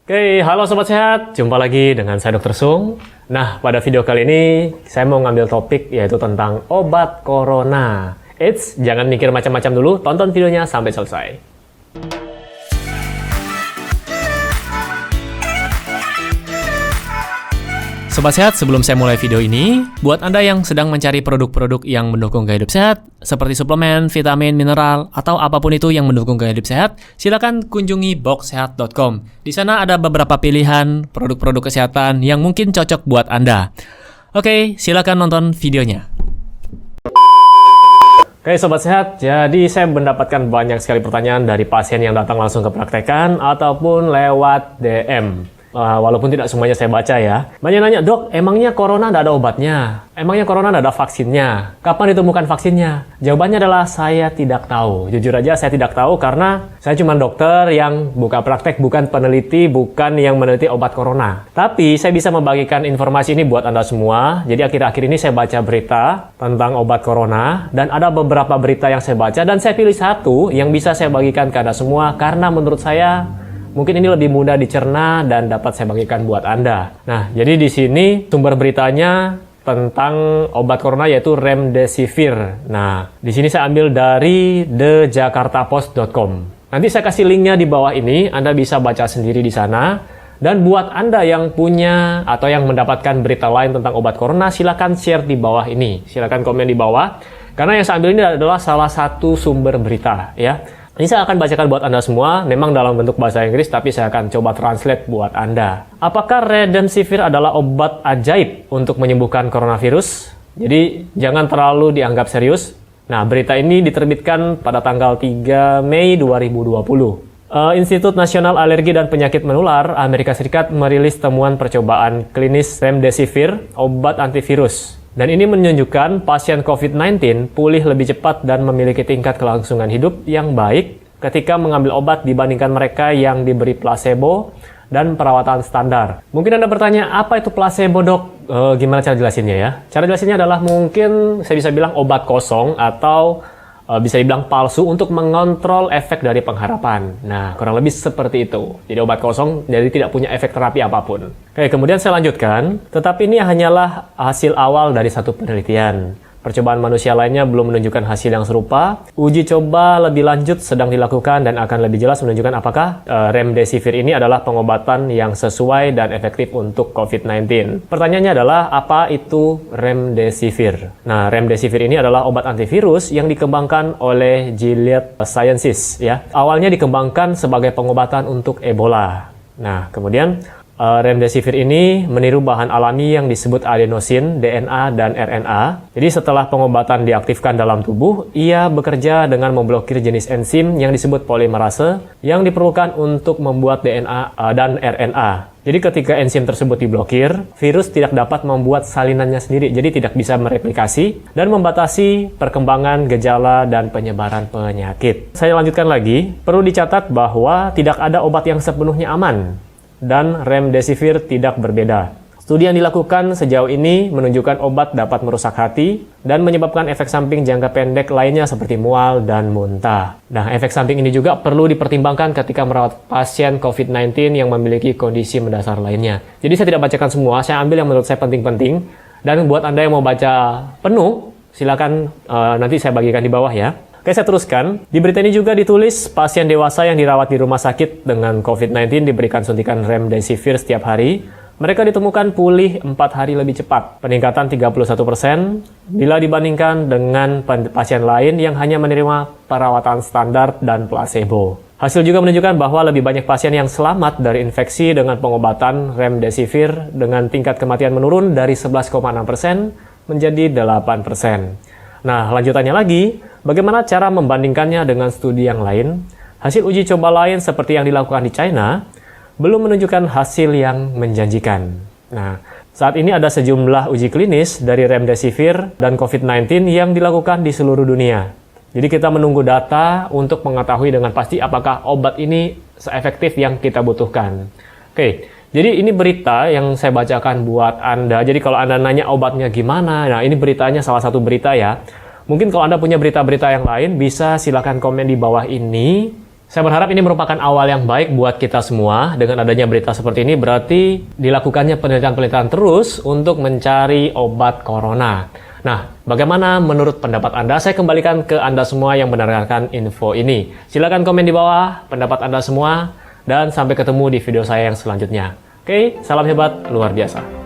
Oke, halo Sobat Sehat, jumpa lagi dengan saya Dr. Sung. Nah, pada video kali ini saya mau ngambil topik yaitu tentang obat corona. Eits, jangan mikir macam-macam dulu, tonton videonya sampai selesai. Sobat Sehat, sebelum saya mulai video ini, buat Anda yang sedang mencari produk-produk yang mendukung gaya hidup sehat, seperti suplemen, vitamin, mineral, atau apapun itu yang mendukung gaya hidup sehat, silakan kunjungi boxsehat.com. Di sana ada beberapa pilihan produk-produk kesehatan yang mungkin cocok buat Anda. Oke, silakan nonton videonya. Oke Sobat Sehat, jadi saya mendapatkan banyak sekali pertanyaan dari pasien yang datang langsung ke praktekan ataupun lewat DM. Walaupun tidak semuanya saya baca ya. Banyak nanya, dok, emangnya corona tidak ada obatnya? Emangnya corona tidak ada vaksinnya? Kapan ditemukan vaksinnya? Jawabannya adalah saya tidak tahu. Jujur aja saya tidak tahu karena saya cuma dokter yang buka praktek, bukan peneliti, bukan yang meneliti obat corona. Tapi saya bisa membagikan informasi ini buat Anda semua. Jadi akhir-akhir ini saya baca berita tentang obat corona dan ada beberapa berita yang saya baca dan saya pilih satu yang bisa saya bagikan ke Anda semua karena menurut saya mungkin ini lebih mudah dicerna dan dapat saya bagikan buat Anda. Nah, jadi di sini sumber beritanya tentang obat corona yaitu remdesivir. Nah, di sini saya ambil dari thejakartapost.com. Nanti saya kasih linknya di bawah ini, Anda bisa baca sendiri di sana. Dan buat Anda yang punya atau yang mendapatkan berita lain tentang obat corona, silakan share di bawah ini. Silakan komen di bawah. Karena yang saya ambil ini adalah salah satu sumber berita, ya. Ini saya akan bacakan buat Anda semua, memang dalam bentuk bahasa Inggris, tapi saya akan coba translate buat Anda. Apakah remdesivir adalah obat ajaib untuk menyembuhkan coronavirus? Jadi, jangan terlalu dianggap serius. Nah, berita ini diterbitkan pada tanggal 3 Mei 2020. Institut Nasional Alergi dan Penyakit Menular Amerika Serikat merilis temuan percobaan klinis remdesivir, obat antivirus. Dan ini menunjukkan pasien COVID-19 pulih lebih cepat dan memiliki tingkat kelangsungan hidup yang baik ketika mengambil obat dibandingkan mereka yang diberi placebo dan perawatan standar. Mungkin Anda bertanya, apa itu placebo, dok? Gimana cara jelasinnya ya? Cara jelasinnya adalah mungkin saya bisa bilang obat kosong atau bisa dibilang palsu untuk mengontrol efek dari pengharapan. Nah, kurang lebih seperti itu. Jadi obat kosong, jadi tidak punya efek terapi apapun. Oke, kemudian saya lanjutkan. Tetapi ini hanyalah hasil awal dari satu penelitian. Percobaan manusia lainnya belum menunjukkan hasil yang serupa. Uji coba lebih lanjut sedang dilakukan dan akan lebih jelas menunjukkan apakah remdesivir ini adalah pengobatan yang sesuai dan efektif untuk COVID-19. Pertanyaannya adalah, apa itu remdesivir? Nah, remdesivir ini adalah obat antivirus yang dikembangkan oleh Gilead Sciences. Ya. Awalnya dikembangkan sebagai pengobatan untuk Ebola. Nah, kemudian remdesivir ini meniru bahan alami yang disebut adenosin, DNA, dan RNA. Jadi setelah pengobatan diaktifkan dalam tubuh, ia bekerja dengan memblokir jenis enzim yang disebut polimerase yang diperlukan untuk membuat DNA dan RNA. Jadi ketika enzim tersebut diblokir, virus tidak dapat membuat salinannya sendiri, jadi tidak bisa mereplikasi dan membatasi perkembangan gejala dan penyebaran penyakit. Saya lanjutkan lagi, perlu dicatat bahwa tidak ada obat yang sepenuhnya aman. Dan remdesivir tidak berbeda. Studi yang dilakukan sejauh ini menunjukkan obat dapat merusak hati dan menyebabkan efek samping jangka pendek lainnya seperti mual dan muntah. Nah, efek samping ini juga perlu dipertimbangkan ketika merawat pasien COVID-19 yang memiliki kondisi mendasar lainnya. Jadi saya tidak bacakan semua, saya ambil yang menurut saya penting-penting. Dan buat Anda yang mau baca penuh, silakan nanti saya bagikan di bawah ya. Oke, saya teruskan. Di berita ini juga ditulis pasien dewasa yang dirawat di rumah sakit dengan COVID-19 diberikan suntikan remdesivir setiap hari. Mereka ditemukan pulih 4 hari lebih cepat, peningkatan 31% bila dibandingkan dengan pasien lain yang hanya menerima perawatan standar dan placebo. Hasil juga menunjukkan bahwa lebih banyak pasien yang selamat dari infeksi dengan pengobatan remdesivir dengan tingkat kematian menurun dari 11,6% menjadi 8%. Nah, lanjutannya lagi, bagaimana cara membandingkannya dengan studi yang lain? Hasil uji coba lain seperti yang dilakukan di China belum menunjukkan hasil yang menjanjikan. Nah, saat ini ada sejumlah uji klinis dari remdesivir dan COVID-19 yang dilakukan di seluruh dunia. Jadi kita menunggu data untuk mengetahui dengan pasti apakah obat ini seefektif yang kita butuhkan. Oke, jadi ini berita yang saya bacakan buat Anda. Jadi kalau Anda nanya obatnya gimana, nah ini beritanya salah satu berita ya. Mungkin kalau Anda punya berita-berita yang lain, bisa silakan komen di bawah ini. Saya berharap ini merupakan awal yang baik buat kita semua. Dengan adanya berita seperti ini berarti dilakukannya penelitian-penelitian terus untuk mencari obat corona. Nah, bagaimana menurut pendapat Anda? Saya kembalikan ke Anda semua yang mendengarkan info ini. Silakan komen di bawah pendapat Anda semua dan sampai ketemu di video saya yang selanjutnya. Oke, salam hebat luar biasa.